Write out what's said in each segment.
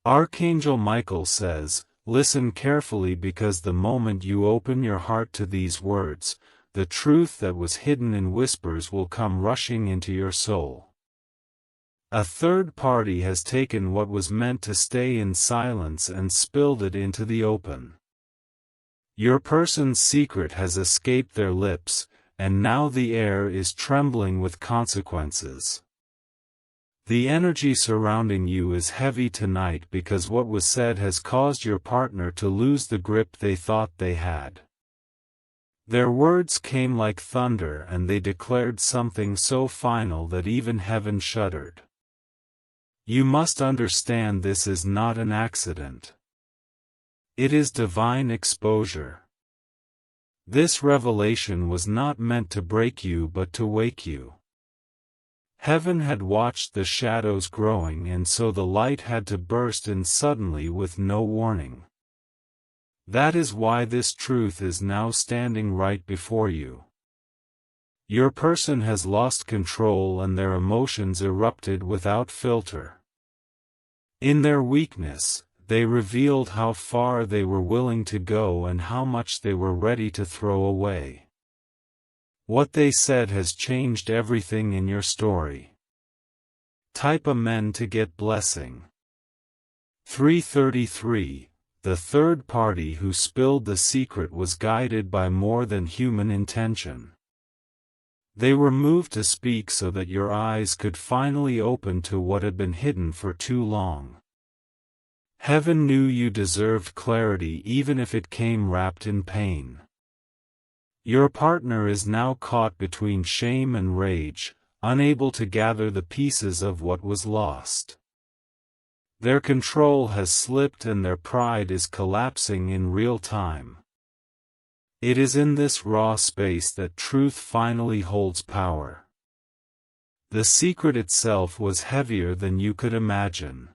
Archangel Michael says, "Listen carefully, because the moment you open your heart to these words, the truth that was hidden in whispers will come rushing into your soul." A third party has taken what was meant to stay in silence and spilled it into the open. Your person's secret has escaped their lips, and now the air is trembling with consequences. The energy surrounding you is heavy tonight because what was said has caused your partner to lose the grip they thought they had. Their words came like thunder, and they declared something so final that even heaven shuddered. You must understand, this is not an accident. It is divine exposure. This revelation was not meant to break you but to wake you. Heaven had watched the shadows growing, and so the light had to burst in suddenly with no warning. That is why this truth is now standing right before you. Your person has lost control and their emotions erupted without filter. In their weakness, they revealed how far they were willing to go and how much they were ready to throw away. What they said has changed everything in your story. Type Amen to get blessing. 333. The third party who spilled the secret was guided by more than human intention. They were moved to speak so that your eyes could finally open to what had been hidden for too long. Heaven knew you deserved clarity, even if it came wrapped in pain. Your partner is now caught between shame and rage, unable to gather the pieces of what was lost. Their control has slipped and their pride is collapsing in real time. It is in this raw space that truth finally holds power. The secret itself was heavier than you could imagine.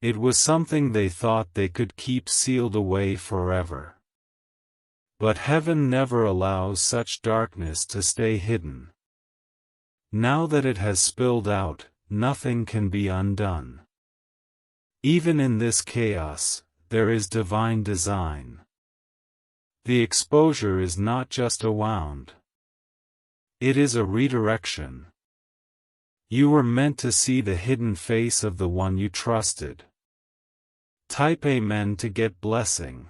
It was something they thought they could keep sealed away forever. But heaven never allows such darkness to stay hidden. Now that it has spilled out, nothing can be undone. Even in this chaos, there is divine design. The exposure is not just a wound. It is a redirection. You were meant to see the hidden face of the one you trusted. Type Amen to get blessing.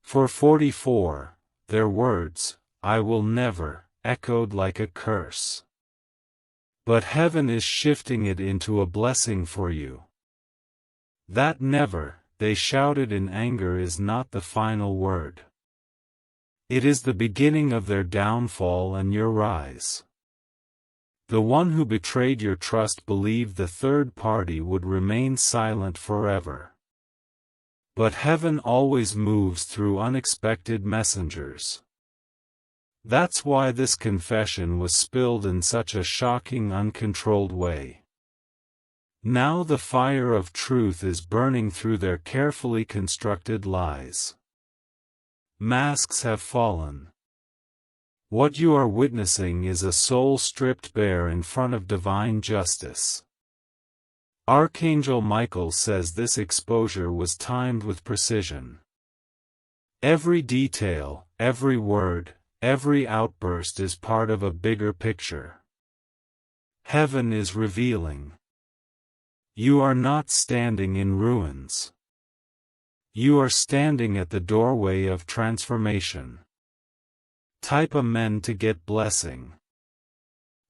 For 44, their words, "I will never," echoed like a curse. But heaven is shifting it into a blessing for you. That "never," they shouted in anger, is not the final word. It is the beginning of their downfall and your rise. The one who betrayed your trust believed the third party would remain silent forever. But heaven always moves through unexpected messengers. That's why this confession was spilled in such a shocking, uncontrolled way. Now the fire of truth is burning through their carefully constructed lies. Masks have fallen. What you are witnessing is a soul stripped bare in front of divine justice. Archangel Michael says this exposure was timed with precision. Every detail, every word, every outburst is part of a bigger picture. Heaven is revealing. You are not standing in ruins. You are standing at the doorway of transformation. Type Amen to get blessing.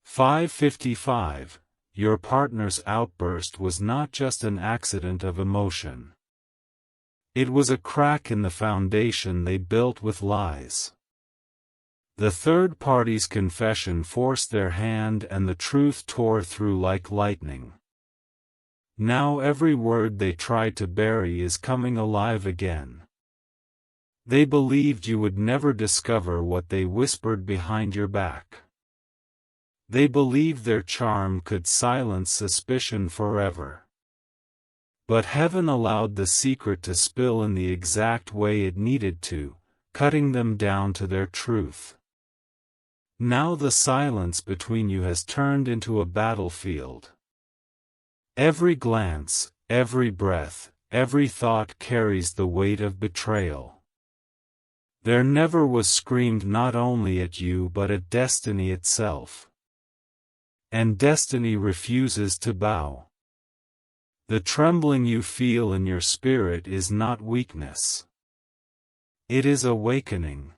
555. Your partner's outburst was not just an accident of emotion. It was a crack in the foundation they built with lies. The third party's confession forced their hand, and the truth tore through like lightning. Now every word they tried to bury is coming alive again. They believed you would never discover what they whispered behind your back. They believed their charm could silence suspicion forever. But heaven allowed the secret to spill in the exact way it needed to, cutting them down to their truth. Now the silence between you has turned into a battlefield. Every glance, every breath, every thought carries the weight of betrayal. There never was screamed not only at you but at destiny itself. And destiny refuses to bow. The trembling you feel in your spirit is not weakness. It is awakening.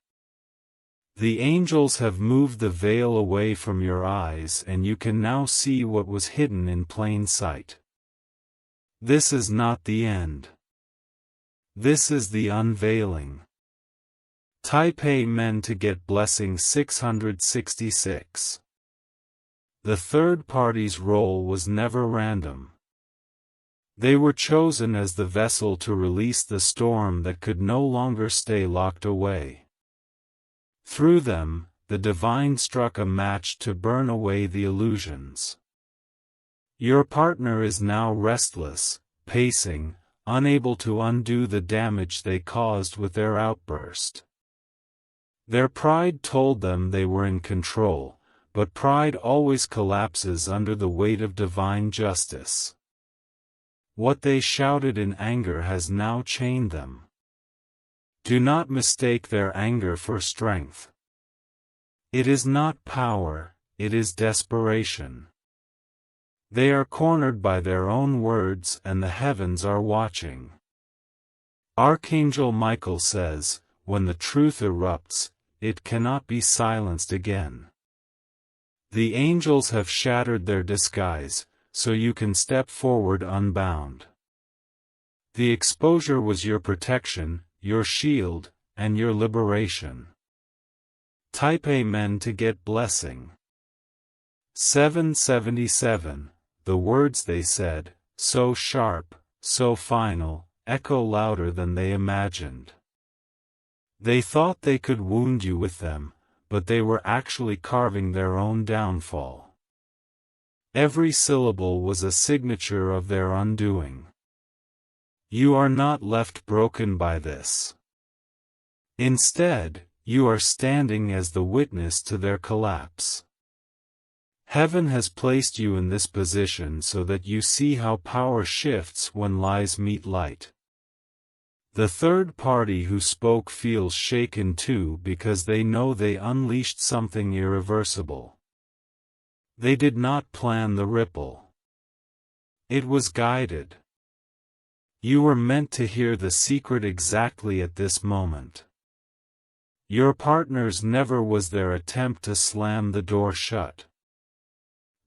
The angels have moved the veil away from your eyes and you can now see what was hidden in plain sight. This is not the end. This is the unveiling. Type Amen to get blessing 666. The third party's role was never random. They were chosen as the vessel to release the storm that could no longer stay locked away. Through them, the divine struck a match to burn away the illusions. Your partner is now restless, pacing, unable to undo the damage they caused with their outburst. Their pride told them they were in control, but pride always collapses under the weight of divine justice. What they shouted in anger has now chained them. Do not mistake their anger for strength. It is not power, it is desperation. They are cornered by their own words and the heavens are watching. Archangel Michael says, when the truth erupts, it cannot be silenced again. The angels have shattered their disguise, so you can step forward unbound. The exposure was your protection, your shield, and your liberation. Type Amen to get blessing. 777. The words they said, so sharp, so final, echo louder than they imagined. They thought they could wound you with them, but they were actually carving their own downfall. Every syllable was a signature of their undoing. You are not left broken by this. Instead, you are standing as the witness to their collapse. Heaven has placed you in this position so that you see how power shifts when lies meet light. The third party who spoke feels shaken too because they know they unleashed something irreversible. They did not plan the ripple. It was guided. You were meant to hear the secret exactly at this moment. Your partner's never was their attempt to slam the door shut.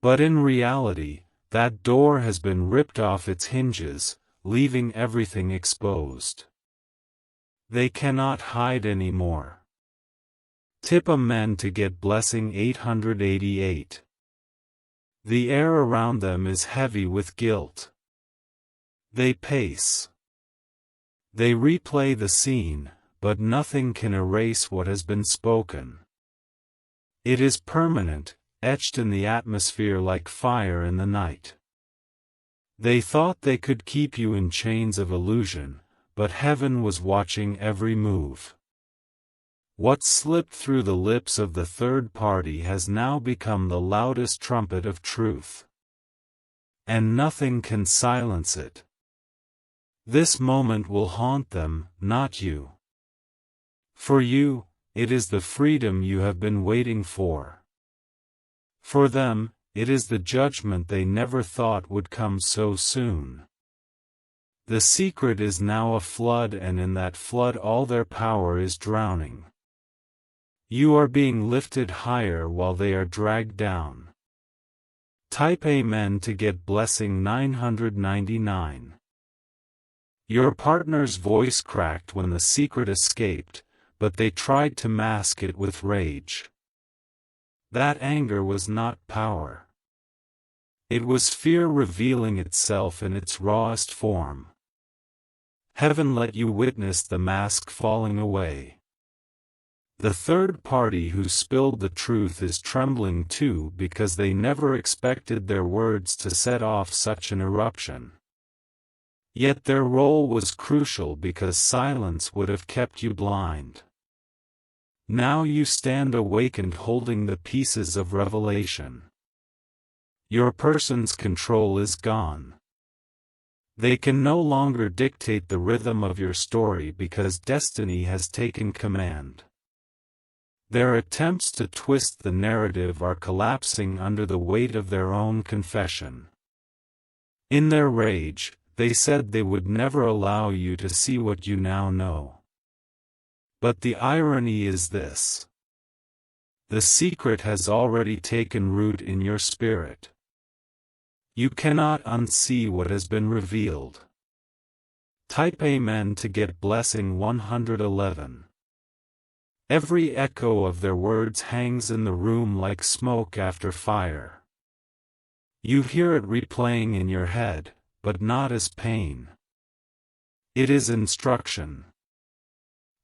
But in reality, that door has been ripped off its hinges, leaving everything exposed. They cannot hide anymore. Tip Amen to get blessing 888. The air around them is heavy with guilt. They pace. They replay the scene, but nothing can erase what has been spoken. It is permanent, etched in the atmosphere like fire in the night. They thought they could keep you in chains of illusion, but heaven was watching every move. What slipped through the lips of the third party has now become the loudest trumpet of truth. And nothing can silence it. This moment will haunt them, not you. For you, it is the freedom you have been waiting for. For them, it is the judgment they never thought would come so soon. The secret is now a flood, and in that flood all their power is drowning. You are being lifted higher while they are dragged down. Type Amen to get blessing 999. Your partner's voice cracked when the secret escaped, but they tried to mask it with rage. That anger was not power. It was fear revealing itself in its rawest form. Heaven let you witness the mask falling away. The third party who spilled the truth is trembling too because they never expected their words to set off such an eruption. Yet their role was crucial because silence would have kept you blind. Now you stand awakened holding the pieces of revelation. Your person's control is gone. They can no longer dictate the rhythm of your story because destiny has taken command. Their attempts to twist the narrative are collapsing under the weight of their own confession. In their rage, they said they would never allow you to see what you now know. But the irony is this: the secret has already taken root in your spirit. You cannot unsee what has been revealed. Type Amen to get blessing 111. Every echo of their words hangs in the room like smoke after fire. You hear it replaying in your head, but not as pain. It is instruction.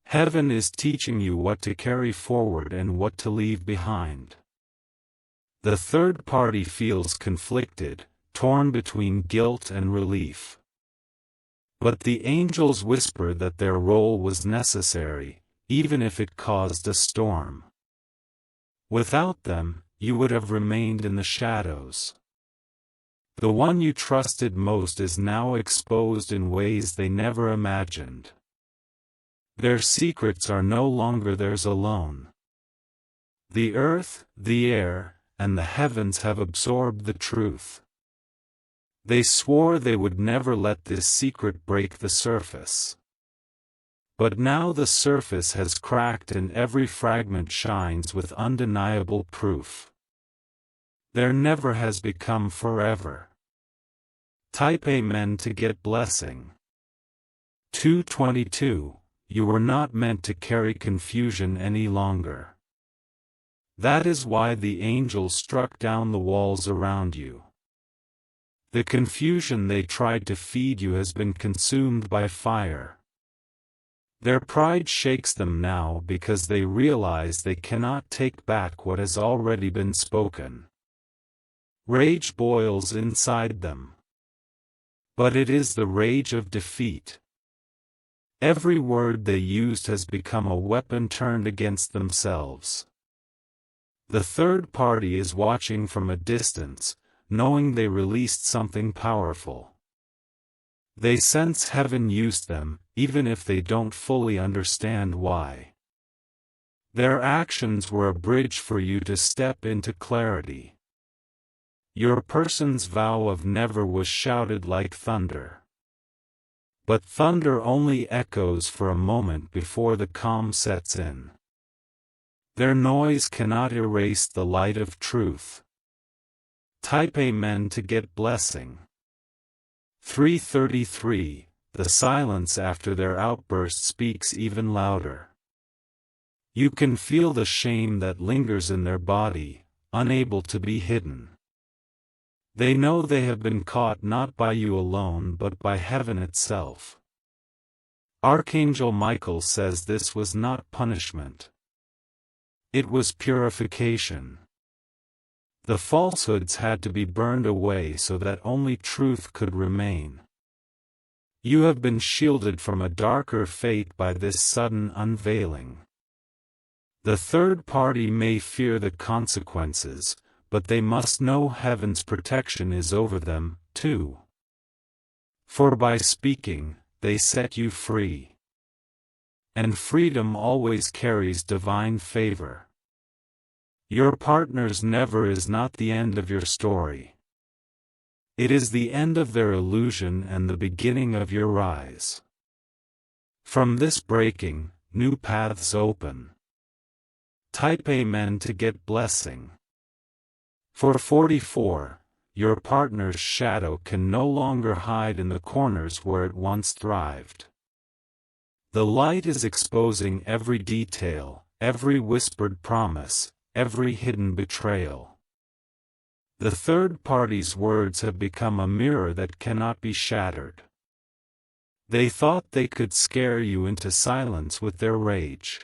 Heaven is teaching you what to carry forward and what to leave behind. The third party feels conflicted, torn between guilt and relief. But the angels whisper that their role was necessary, even if it caused a storm. Without them, you would have remained in the shadows. The one you trusted most is now exposed in ways they never imagined. Their secrets are no longer theirs alone. The earth, the air, and the heavens have absorbed the truth. They swore they would never let this secret break the surface. But now the surface has cracked and every fragment shines with undeniable proof. There never has become forever. Type Amen to get blessing. 222. You were not meant to carry confusion any longer. That is why the angels struck down the walls around you. The confusion they tried to feed you has been consumed by fire. Their pride shakes them now because they realize they cannot take back what has already been spoken. Rage boils inside them. But it is the rage of defeat. Every word they used has become a weapon turned against themselves. The third party is watching from a distance, knowing they released something powerful. They sense heaven used them, even if they don't fully understand why. Their actions were a bridge for you to step into clarity. Your person's vow of never was shouted like thunder. But thunder only echoes for a moment before the calm sets in. Their noise cannot erase the light of truth. Type Amen to get blessing. 333. The silence after their outburst speaks even louder. You can feel the shame that lingers in their body, unable to be hidden. They know they have been caught not by you alone but by heaven itself. Archangel Michael says this was not punishment. It was purification. The falsehoods had to be burned away so that only truth could remain. You have been shielded from a darker fate by this sudden unveiling. The third party may fear the consequences, but they must know heaven's protection is over them, too. For by speaking, they set you free. And freedom always carries divine favor. Your partner's never is not the end of your story. It is the end of their illusion and the beginning of your rise. From this breaking, new paths open. Type Amen to get blessing. For 44, your partner's shadow can no longer hide in the corners where it once thrived. The light is exposing every detail, every whispered promise, every hidden betrayal. The third party's words have become a mirror that cannot be shattered. They thought they could scare you into silence with their rage.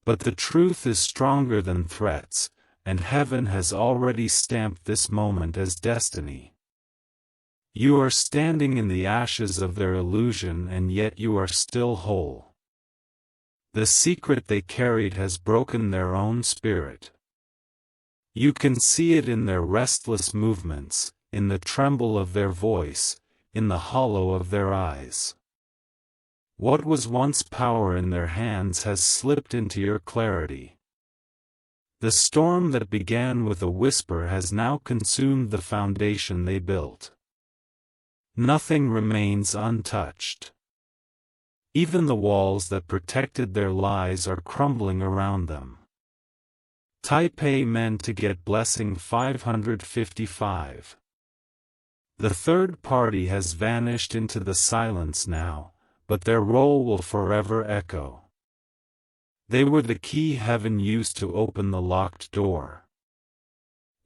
But the truth is stronger than threats, and heaven has already stamped this moment as destiny. You are standing in the ashes of their illusion and yet you are still whole. The secret they carried has broken their own spirit. You can see it in their restless movements, in the tremble of their voice, in the hollow of their eyes. What was once power in their hands has slipped into your clarity. The storm that began with a whisper has now consumed the foundation they built. Nothing remains untouched. Even the walls that protected their lies are crumbling around them. Type Amen to get blessing 555. The third party has vanished into the silence now, but their role will forever echo. They were the key heaven used to open the locked door.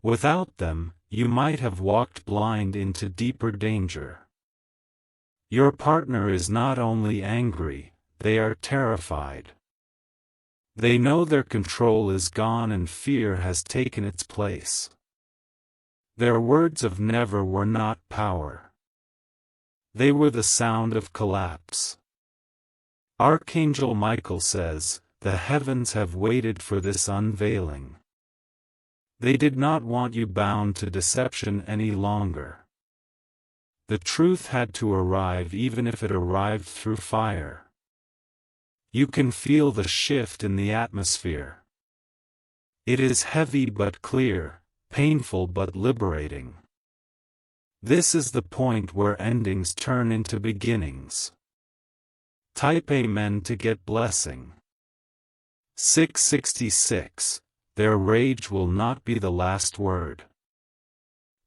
Without them, you might have walked blind into deeper danger. Your partner is not only angry, they are terrified. They know their control is gone and fear has taken its place. Their words of never were not power. They were the sound of collapse. Archangel Michael says, "The heavens have waited for this unveiling." They did not want you bound to deception any longer. The truth had to arrive even if it arrived through fire. You can feel the shift in the atmosphere. It is heavy but clear, painful but liberating. This is the point where endings turn into beginnings. Type Amen to get blessing. 666. Their rage will not be the last word.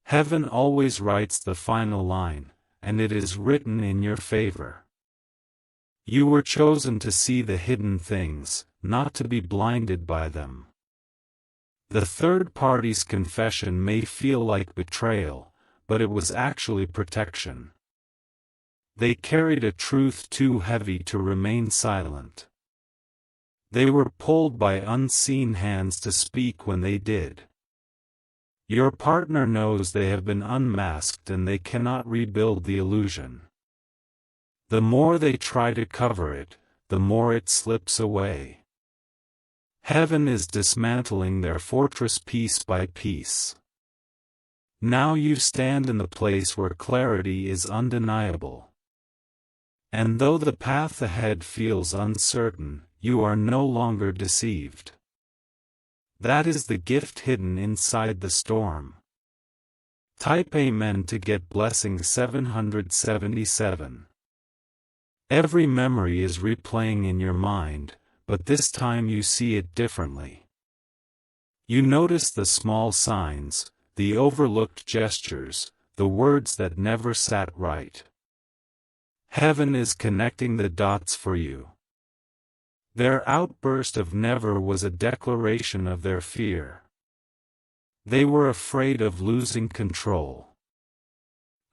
Heaven always writes the final line, and it is written in your favor. You were chosen to see the hidden things, not to be blinded by them. The third party's confession may feel like betrayal, but it was actually protection. They carried a truth too heavy to remain silent. They were pulled by unseen hands to speak when they did. Your partner knows they have been unmasked and they cannot rebuild the illusion. The more they try to cover it, the more it slips away. Heaven is dismantling their fortress piece by piece. Now you stand in the place where clarity is undeniable. And though the path ahead feels uncertain, you are no longer deceived. That is the gift hidden inside the storm. Type Amen to get blessing 777. Every memory is replaying in your mind, but this time you see it differently. You notice the small signs, the overlooked gestures, the words that never sat right. Heaven is connecting the dots for you. Their outburst of never was a declaration of their fear. They were afraid of losing control.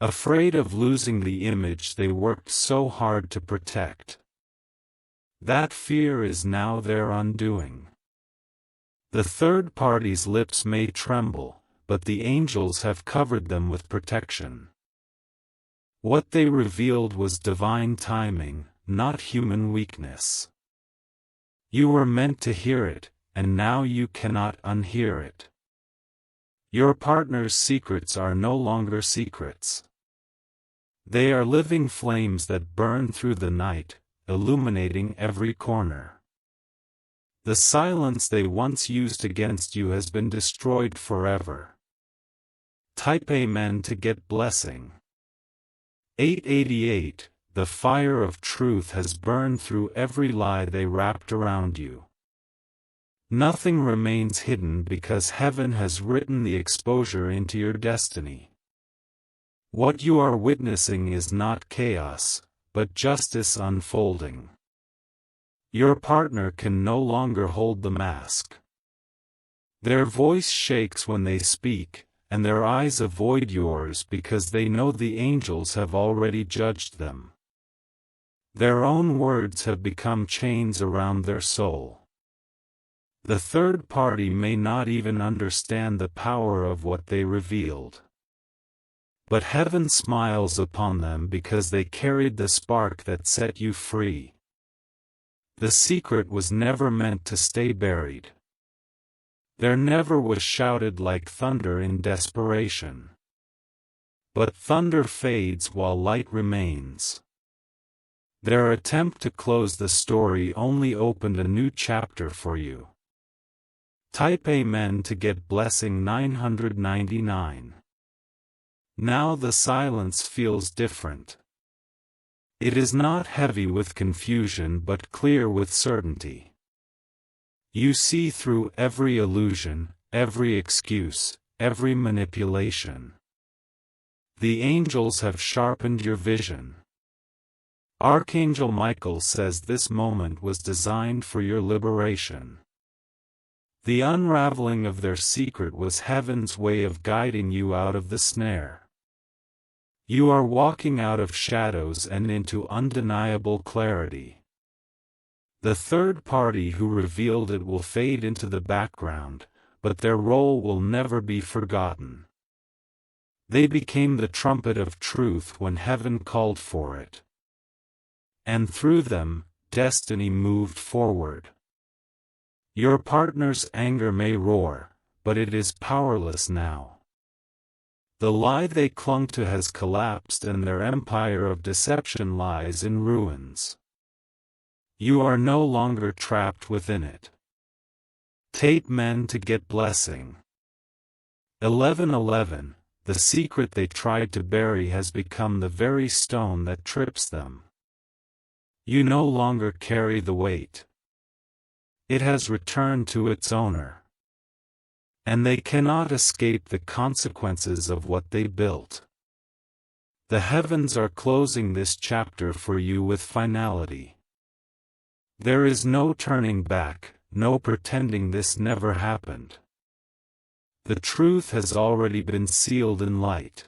Afraid of losing the image they worked so hard to protect. That fear is now their undoing. The third party's lips may tremble, but the angels have covered them with protection. What they revealed was divine timing, not human weakness. You were meant to hear it, and now you cannot unhear it. Your partner's secrets are no longer secrets. They are living flames that burn through the night, illuminating every corner. The silence they once used against you has been destroyed forever. Type Amen to get blessing. 888. The fire of truth has burned through every lie they wrapped around you. Nothing remains hidden because heaven has written the exposure into your destiny. What you are witnessing is not chaos, but justice unfolding. Your partner can no longer hold the mask. Their voice shakes when they speak, and their eyes avoid yours because they know the angels have already judged them. Their own words have become chains around their soul. The third party may not even understand the power of what they revealed. But heaven smiles upon them because they carried the spark that set you free. The secret was never meant to stay buried. There never was shouted like thunder in desperation. But thunder fades while light remains. Their attempt to close the story only opened a new chapter for you. Type Amen to get blessing 999. Now the silence feels different. It is not heavy with confusion but clear with certainty. You see through every illusion, every excuse, every manipulation. The angels have sharpened your vision. Archangel Michael says this moment was designed for your liberation. The unraveling of their secret was heaven's way of guiding you out of the snare. You are walking out of shadows and into undeniable clarity. The third party who revealed it will fade into the background, but their role will never be forgotten. They became the trumpet of truth when heaven called for it. And through them, destiny moved forward. Your partner's anger may roar, but it is powerless now. The lie they clung to has collapsed and their empire of deception lies in ruins. You are no longer trapped within it. Tape men to get blessing. 1111, the secret they tried to bury has become the very stone that trips them. You no longer carry the weight. It has returned to its owner. And they cannot escape the consequences of what they built. The heavens are closing this chapter for you with finality. There is no turning back, no pretending this never happened. The truth has already been sealed in light.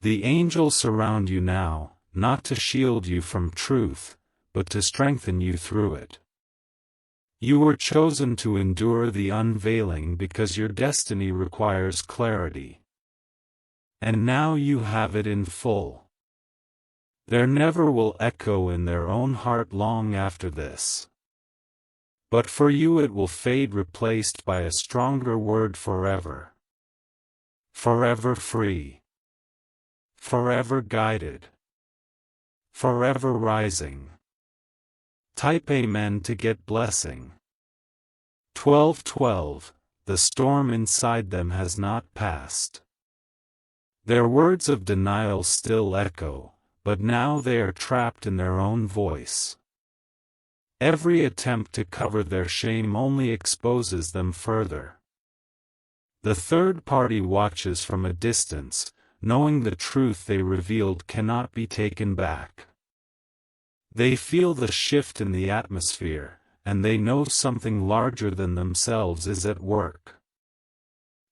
The angels surround you now, not to shield you from truth, but to strengthen you through it. You were chosen to endure the unveiling because your destiny requires clarity. And now you have it in full. There never will echo in their own heart long after this. But for you it will fade, replaced by a stronger word: forever. Forever free. Forever guided. Forever rising. Type Amen to get blessing. 1212, the storm inside them has not passed. Their words of denial still echo, but now they are trapped in their own voice. Every attempt to cover their shame only exposes them further. The third party watches from a distance, knowing the truth they revealed cannot be taken back. They feel the shift in the atmosphere, and they know something larger than themselves is at work.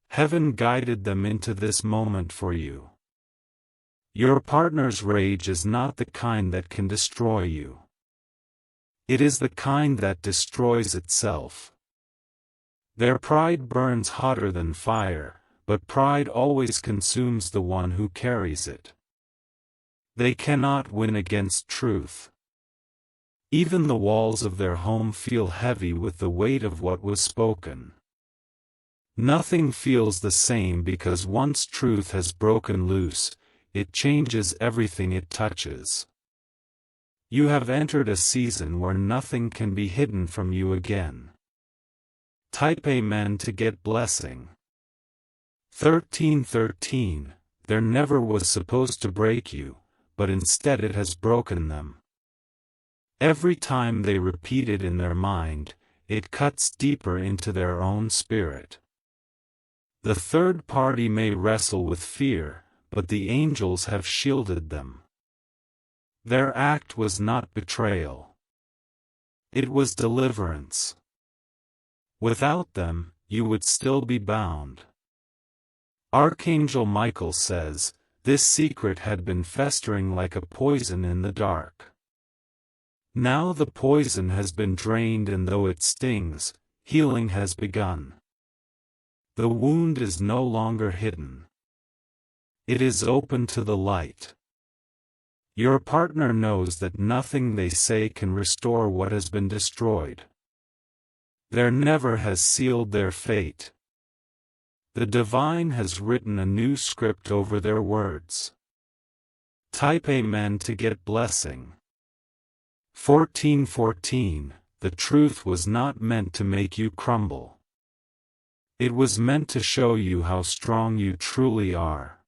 Heaven guided them into this moment for you. Your partner's rage is not the kind that can destroy you. It is the kind that destroys itself. Their pride burns hotter than fire, but pride always consumes the one who carries it. They cannot win against truth. Even the walls of their home feel heavy with the weight of what was spoken. Nothing feels the same because once truth has broken loose, it changes everything it touches. You have entered a season where nothing can be hidden from you again. Type Amen to get blessing. 1313, there never was supposed to break you, but instead it has broken them. Every time they repeat it in their mind, it cuts deeper into their own spirit. The third party may wrestle with fear, but the angels have shielded them. Their act was not betrayal. It was deliverance. Without them, you would still be bound. Archangel Michael says, this secret had been festering like a poison in the dark. Now the poison has been drained, and though it stings, healing has begun. The wound is no longer hidden. It is open to the light. Your partner knows that nothing they say can restore what has been destroyed. There never has sealed their fate. The divine has written a new script over their words. Type Amen to get blessing. 1414. The truth was not meant to make you crumble. It was meant to show you how strong you truly are.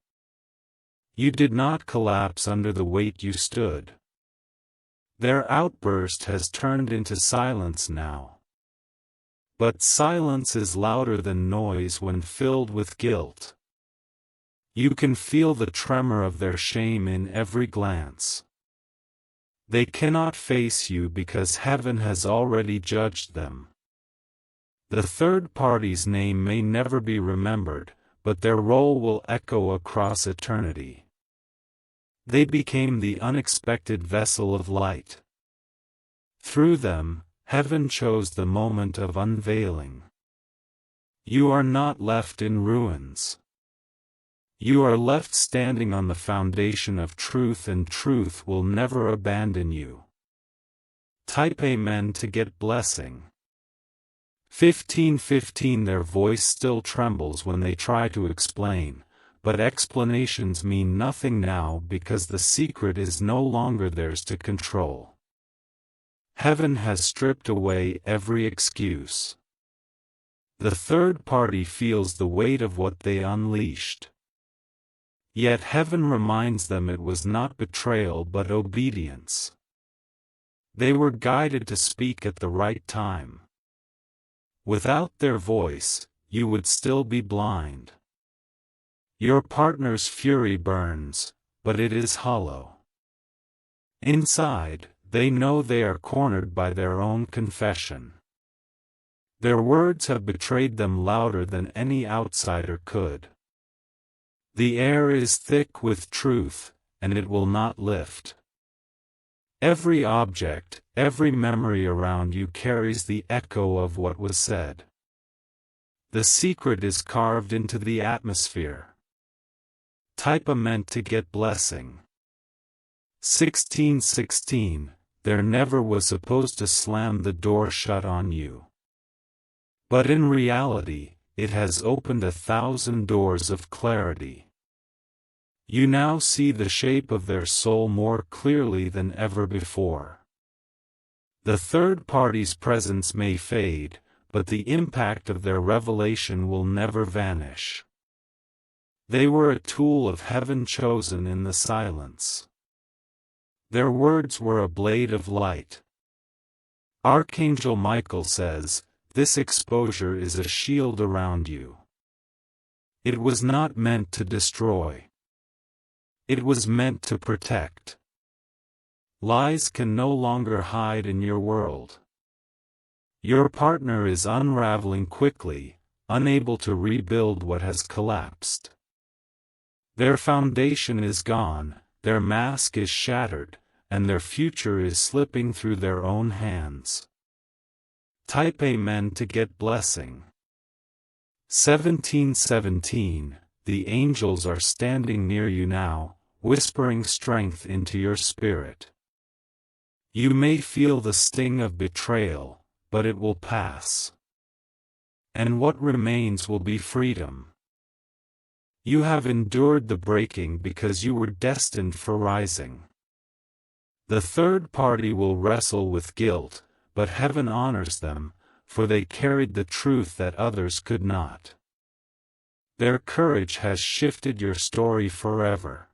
You did not collapse under the weight you stood. Their outburst has turned into silence now. But silence is louder than noise when filled with guilt. You can feel the tremor of their shame in every glance. They cannot face you because heaven has already judged them. The third party's name may never be remembered, but their role will echo across eternity. They became the unexpected vessel of light. Through them, heaven chose the moment of unveiling. You are not left in ruins. You are left standing on the foundation of truth, and truth will never abandon you. Type Amen to get blessing. 1515. Their voice still trembles when they try to explain, but explanations mean nothing now because the secret is no longer theirs to control. Heaven has stripped away every excuse. The third party feels the weight of what they unleashed. Yet heaven reminds them it was not betrayal but obedience. They were guided to speak at the right time. Without their voice, you would still be blind. Your partner's fury burns, but it is hollow. Inside, they know they are cornered by their own confession. Their words have betrayed them louder than any outsider could. The air is thick with truth, and it will not lift. Every object, every memory around you carries the echo of what was said. The secret is carved into the atmosphere. Type Amen to get blessing. 1616. There never was supposed to slam the door shut on you. But in reality, it has opened 1,000 doors of clarity. You now see the shape of their soul more clearly than ever before. The third party's presence may fade, but the impact of their revelation will never vanish. They were a tool of heaven chosen in the silence. Their words were a blade of light. Archangel Michael says, "This exposure is a shield around you." It was not meant to destroy. It was meant to protect. Lies can no longer hide in your world. Your partner is unraveling quickly, unable to rebuild what has collapsed. Their foundation is gone, their mask is shattered, and their future is slipping through their own hands. Type Amen to get blessing. 1717. The angels are standing near you now, whispering strength into your spirit. You may feel the sting of betrayal, but it will pass. And what remains will be freedom. You have endured the breaking because you were destined for rising. The third party will wrestle with guilt, but heaven honors them, for they carried the truth that others could not. Their courage has shifted your story forever.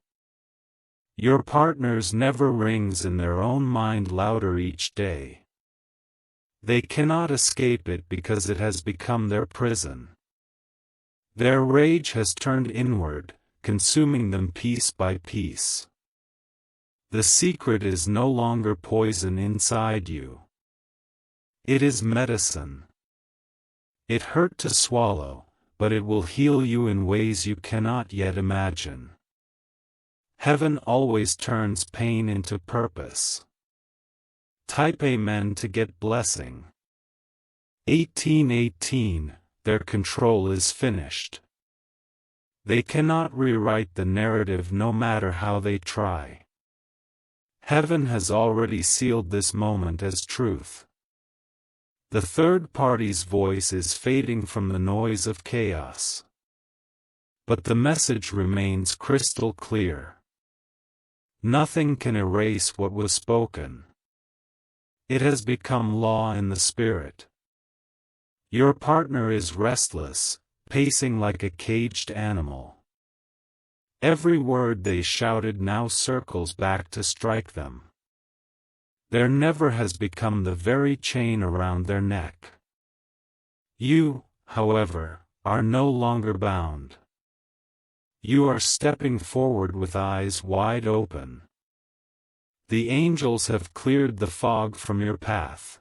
Your partner's never rings in their own mind louder each day. They cannot escape it because it has become their prison. Their rage has turned inward, consuming them piece by piece. The secret is no longer poison inside you. It is medicine. It hurt to swallow, but it will heal you in ways you cannot yet imagine. Heaven always turns pain into purpose. Type Amen to get blessing. 1818. Their control is finished. They cannot rewrite the narrative no matter how they try. Heaven has already sealed this moment as truth. The third party's voice is fading from the noise of chaos. But the message remains crystal clear. Nothing can erase what was spoken. It has become law in the spirit. Your partner is restless, pacing like a caged animal. Every word they shouted now circles back to strike them. Their never has become the very chain around their neck. You, however, are no longer bound. You are stepping forward with eyes wide open. The angels have cleared the fog from your path.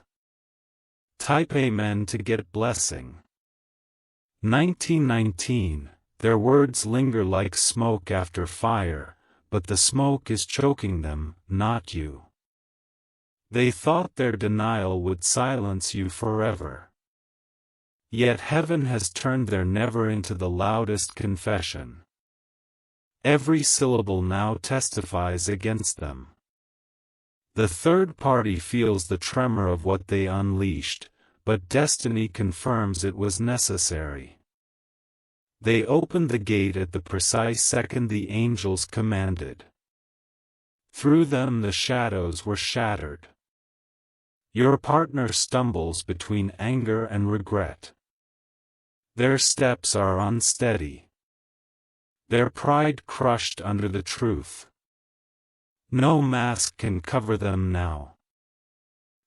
Type Amen to get blessing. 1919. Their words linger like smoke after fire, but the smoke is choking them, not you. They thought their denial would silence you forever. Yet heaven has turned their never into the loudest confession. Every syllable now testifies against them. The third party feels the tremor of what they unleashed, but destiny confirms it was necessary. They opened the gate at the precise second the angels commanded. Through them the shadows were shattered. Your partner stumbles between anger and regret. Their steps are unsteady. Their pride crushed under the truth. No mask can cover them now.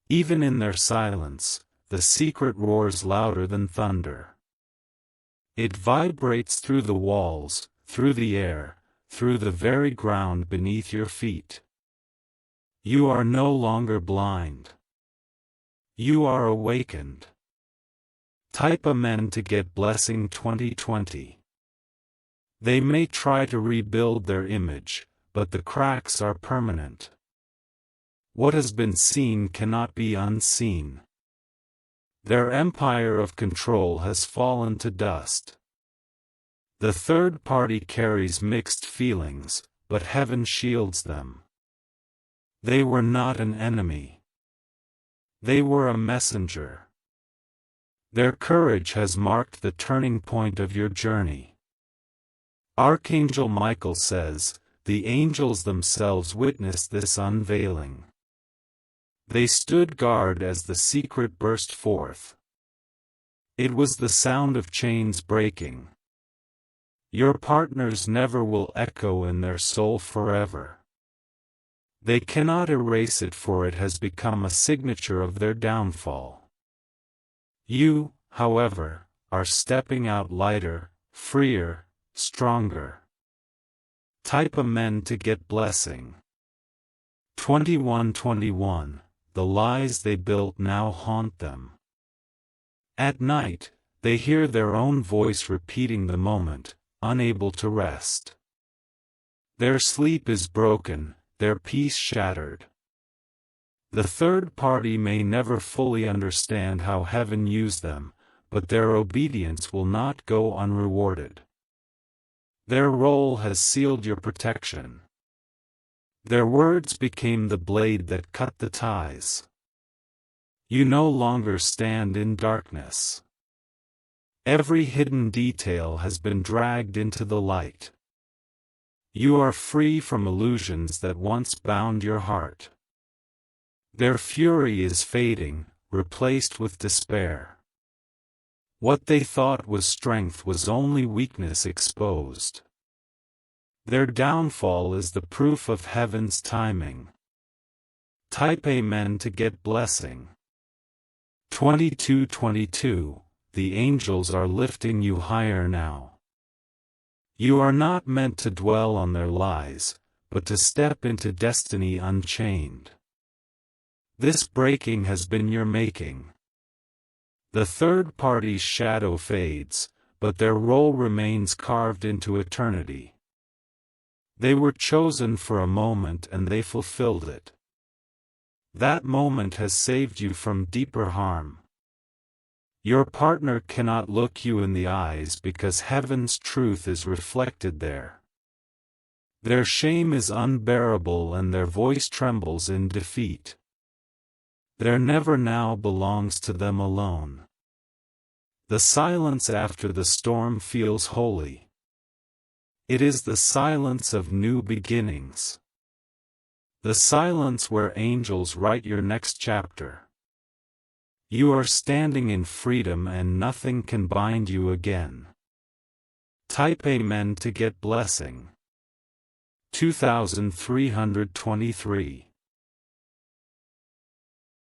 Even in their silence, the secret roars louder than thunder. It vibrates through the walls, through the air, through the very ground beneath your feet. You are no longer blind. You are awakened. Type Amen to get blessing 2020. They may try to rebuild their image, but the cracks are permanent. What has been seen cannot be unseen. Their empire of control has fallen to dust. The third party carries mixed feelings, but heaven shields them. They were not an enemy. They were a messenger. Their courage has marked the turning point of your journey. Archangel Michael says, the angels themselves witnessed this unveiling. They stood guard as the secret burst forth. It was the sound of chains breaking. Your partners never will echo in their soul forever. They cannot erase it, for it has become a signature of their downfall. You, however, are stepping out lighter, freer, stronger. Type Amen to get blessing. 2121. The lies they built now haunt them. At night, they hear their own voice repeating the moment, unable to rest. Their sleep is broken, their peace shattered. The third party may never fully understand how heaven used them, but their obedience will not go unrewarded. Their role has sealed your protection. Their words became the blade that cut the ties. You no longer stand in darkness. Every hidden detail has been dragged into the light. You are free from illusions that once bound your heart. Their fury is fading, replaced with despair. What they thought was strength was only weakness exposed. Their downfall is the proof of heaven's timing. Type Amen to get blessing. 2222. The angels are lifting you higher now. You are not meant to dwell on their lies, but to step into destiny unchained. This breaking has been your making. The third party's shadow fades, but their role remains carved into eternity. They were chosen for a moment and they fulfilled it. That moment has saved you from deeper harm. Your partner cannot look you in the eyes because heaven's truth is reflected there. Their shame is unbearable and their voice trembles in defeat. Their never now belongs to them alone. The silence after the storm feels holy. It is the silence of new beginnings. The silence where angels write your next chapter. You are standing in freedom and nothing can bind you again. Type Amen to get blessing. 2323